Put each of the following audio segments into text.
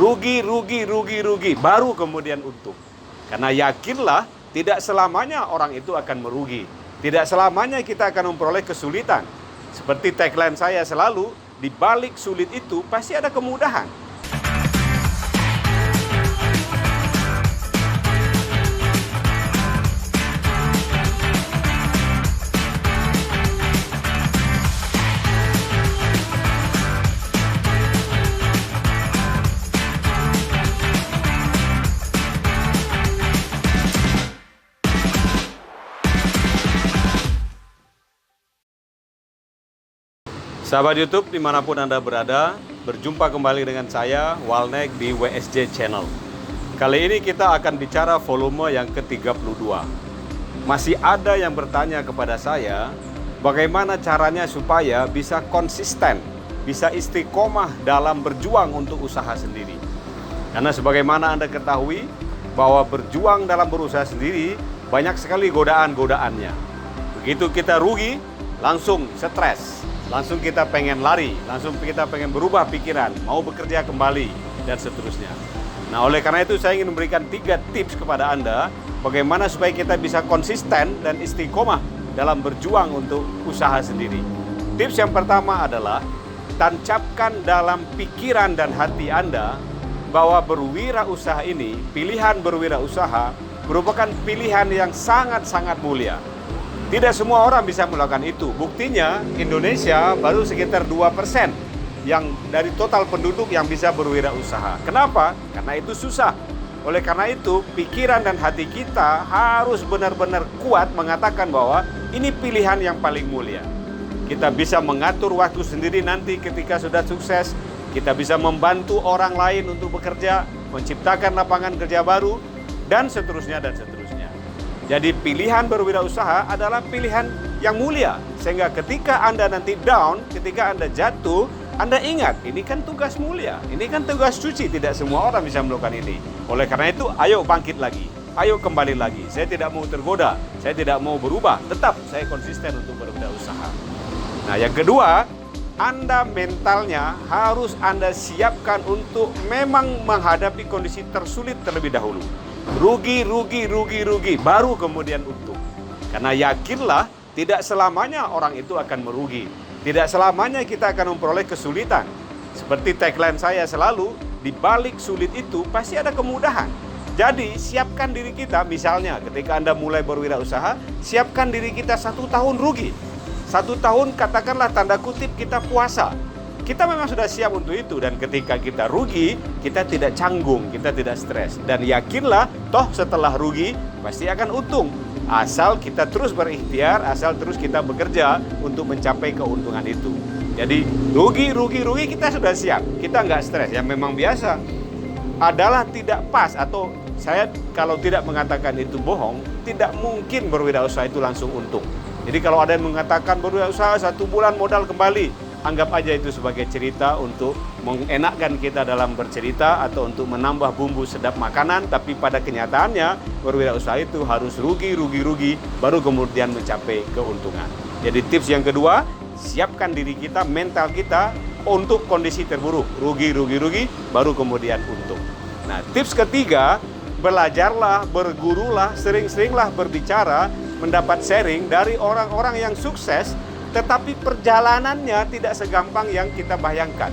rugi, baru kemudian untung. Karena yakinlah, tidak selamanya orang itu akan merugi. Tidak selamanya kita akan memperoleh kesulitan. Seperti tagline saya selalu, di balik sulit itu pasti ada kemudahan. Sahabat YouTube dimanapun Anda berada, berjumpa kembali dengan saya, Walnek di WSJ Channel. Kali ini kita akan bicara volume yang ke-32. Masih ada yang bertanya kepada saya, bagaimana caranya supaya bisa konsisten, bisa istiqomah dalam berjuang untuk usaha sendiri. Karena sebagaimana Anda ketahui, bahwa berjuang dalam berusaha sendiri, banyak sekali godaan-godaannya. Begitu kita rugi, langsung stres. Langsung kita pengen lari, langsung kita pengen berubah pikiran, mau bekerja kembali, dan seterusnya. Nah, oleh karena itu saya ingin memberikan 3 tips kepada Anda, bagaimana supaya kita bisa konsisten dan istiqomah dalam berjuang untuk usaha sendiri. Tips yang pertama adalah, tancapkan dalam pikiran dan hati Anda, bahwa berwirausaha ini, pilihan berwirausaha, merupakan pilihan yang sangat-sangat mulia. Tidak semua orang bisa melakukan itu. Buktinya Indonesia baru sekitar 2% yang dari total penduduk yang bisa berwirausaha. Kenapa? Karena itu susah. Oleh karena itu, pikiran dan hati kita harus benar-benar kuat mengatakan bahwa ini pilihan yang paling mulia. Kita bisa mengatur waktu sendiri nanti ketika sudah sukses. Kita bisa membantu orang lain untuk bekerja, menciptakan lapangan kerja baru, dan seterusnya dan seterusnya. Jadi pilihan berwirausaha adalah pilihan yang mulia. Sehingga ketika Anda nanti down, ketika Anda jatuh, Anda ingat, ini kan tugas mulia. Ini kan tugas suci, tidak semua orang bisa melakukan ini. Oleh karena itu, ayo bangkit lagi. Ayo kembali lagi. Saya tidak mau tergoda, saya tidak mau berubah. Tetap saya konsisten untuk berwirausaha. Nah, yang kedua, Anda mentalnya harus Anda siapkan untuk memang menghadapi kondisi tersulit terlebih dahulu. Rugi, baru kemudian untung. Karena yakinlah, tidak selamanya orang itu akan merugi. Tidak selamanya kita akan memperoleh kesulitan. Seperti tagline saya selalu, di balik sulit itu pasti ada kemudahan. Jadi siapkan diri kita, misalnya ketika Anda mulai berwirausaha, siapkan diri kita 1 tahun rugi. 1 tahun katakanlah tanda kutip kita puasa. Kita memang sudah siap untuk itu, dan ketika kita rugi, kita tidak canggung, kita tidak stres. Dan yakinlah, toh setelah rugi, pasti akan untung. Asal kita terus berikhtiar, asal terus kita bekerja untuk mencapai keuntungan itu. Jadi rugi, kita sudah siap, kita nggak stres. Yang memang biasa adalah tidak pas, atau saya kalau tidak mengatakan itu bohong, tidak mungkin berwirausaha itu langsung untung. Jadi kalau ada yang mengatakan berwirausaha 1 bulan modal kembali, anggap aja itu sebagai cerita untuk mengenakkan kita dalam bercerita atau untuk menambah bumbu sedap makanan. Tapi pada kenyataannya berwirausaha itu harus rugi, baru kemudian mencapai keuntungan. Jadi tips yang kedua, siapkan diri kita, mental kita untuk kondisi terburuk. Rugi, baru kemudian untung. Nah, tips ketiga, belajarlah, bergurulah, sering-seringlah berbicara, mendapat sharing dari orang-orang yang sukses, tetapi perjalanannya tidak segampang yang kita bayangkan.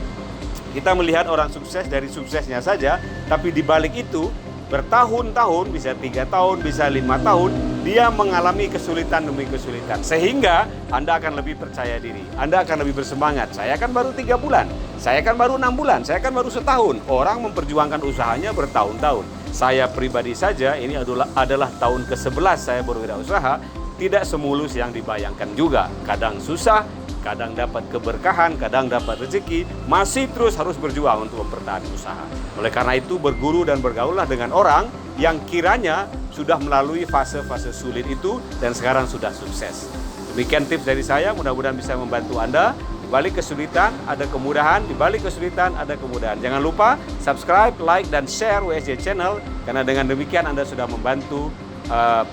Kita melihat orang sukses dari suksesnya saja, tapi di balik itu bertahun-tahun, bisa 3 tahun, bisa 5 tahun, dia mengalami kesulitan demi kesulitan. Sehingga Anda akan lebih percaya diri, Anda akan lebih bersemangat. Saya kan baru 3 bulan, saya kan baru 6 bulan, saya kan baru setahun. Orang memperjuangkan usahanya bertahun-tahun. Saya pribadi saja, ini adalah tahun ke-11 saya berwirausaha. Tidak semulus yang dibayangkan juga. Kadang susah, kadang dapat keberkahan, kadang dapat rezeki, masih terus harus berjuang untuk mempertahankan usaha. Oleh karena itu, berguru dan bergaullah dengan orang yang kiranya sudah melalui fase-fase sulit itu dan sekarang sudah sukses. Demikian tips dari saya, mudah-mudahan bisa membantu Anda. Di balik kesulitan ada kemudahan, di balik kesulitan ada kemudahan. Jangan lupa subscribe, like, dan share WSJ Channel, karena dengan demikian Anda sudah membantu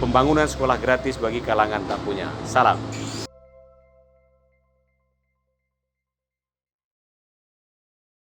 pembangunan sekolah gratis bagi kalangan tak punya. Salam.